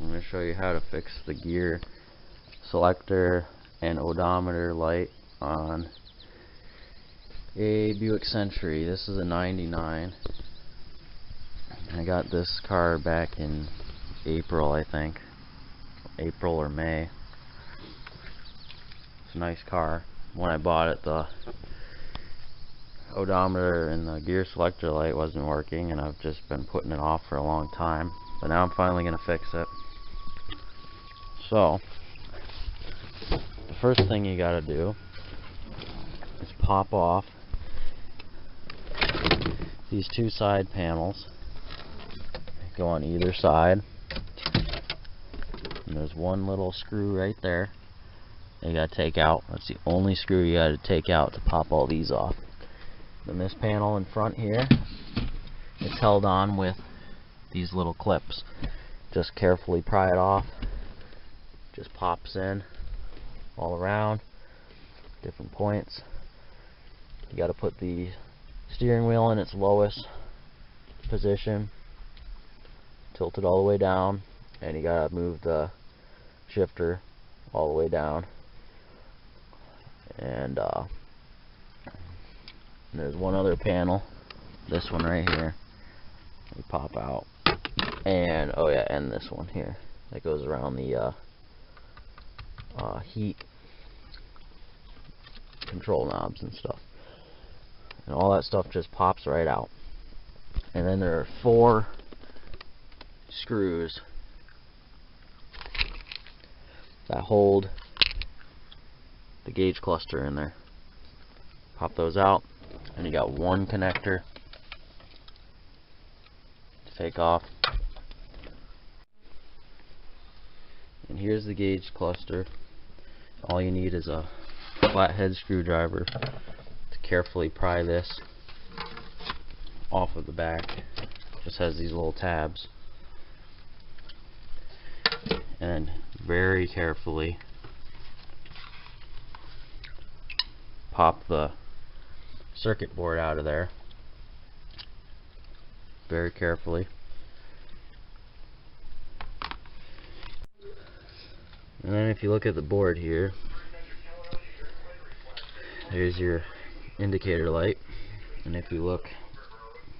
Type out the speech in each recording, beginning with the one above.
I'm going to show you how to fix the gear selector and odometer light on a Buick Century. This is a 99. I got this car back in April, I think. April or May. It's a nice car. When I bought it, the odometer and the gear selector light wasn't working, and I've just been putting it off for a long time. But now I'm finally going to fix it. So, the first thing you got to do is pop off these two side panels. Go on either side. And there's one little screw right there you got to take out. That's the only screw you got to take out to pop all these off. Then this panel in front here, it's held on with these little clips. Just carefully pry it off. Just pops in all around, different points. You got to put the steering wheel in its lowest position, tilt it all the way down, and you got to move the shifter all the way down. And there's one other panel, this one right here, you pop out, and oh yeah, and this one here that goes around the heat control knobs and stuff, and all that stuff just pops right out. And then there are 4 screws that hold the gauge cluster in there. Pop those out, and you got one connector to take off. And here's the gauge cluster. All you need is a flathead screwdriver to carefully pry this off of the back. Just has these little tabs. And very carefully pop the circuit board out of there. Very carefully. And then if you look at the board here, there's your indicator light. And if you look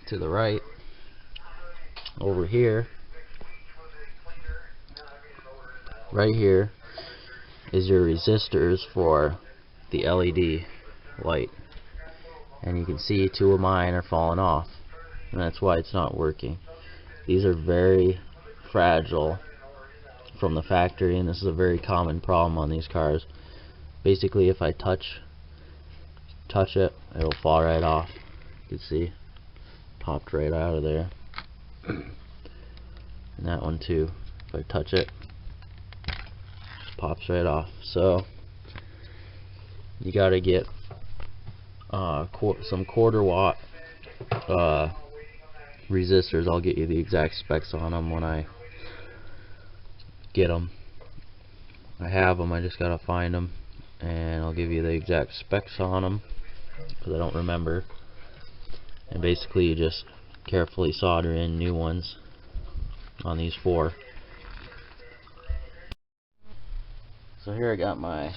to the right, over here, right here is your resistors for the LED light. And you can see 2 of mine are falling off, and that's why it's not working. These are very fragile from the factory, and this is a very common problem on these cars. Basically, if I touch it, it'll fall right off. You can see, popped right out of there. And that one too. If I touch it, pops right off. So you got to get some quarter-watt resistors. I'll get you the exact specs on them when I get them. I have them, I just gotta find them, and I'll give you the exact specs on them because I don't remember. And basically you just carefully solder in new ones on these 4. So here I got my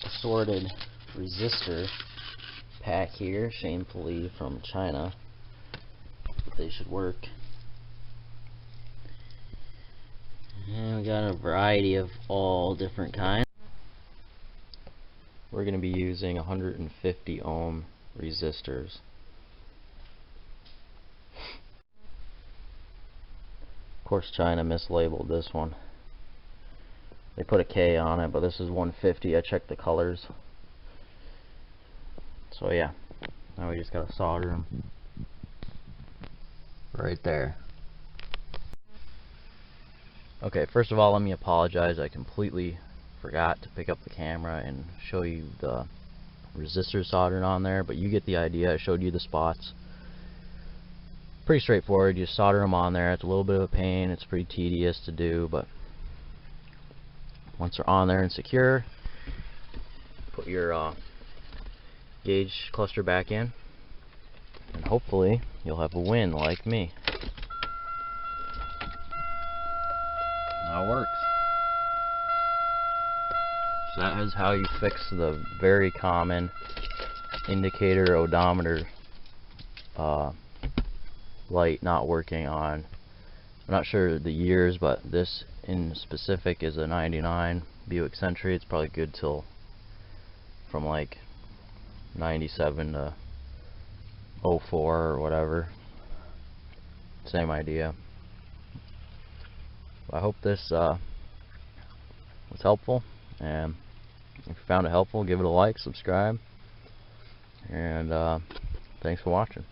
assorted resistor pack here, shamefully from China, but they should work. And we got a variety of all different kinds. We're going to be using 150 ohm resistors. Of course, China mislabeled this one. They put a K on it, but this is 150. I checked the colors. So yeah, now we just gotta solder them right there. Okay, first of all, let me apologize. I completely forgot to pick up the camera and show you the resistor soldered on there, but you get the idea. I showed you the spots. Pretty straightforward. You just solder them on there. It's a little bit of a pain. It's pretty tedious to do, but once they're on there and secure, put your gauge cluster back in, and hopefully you'll have a win like me. That works. So that is how you fix the very common indicator odometer light not working on, I'm not sure the years, but this in specific is a 99 Buick Century. It's probably good till from like 97 to 04 or whatever. Same idea. I hope this was helpful, and if you found it helpful, give it a like, subscribe, and thanks for watching.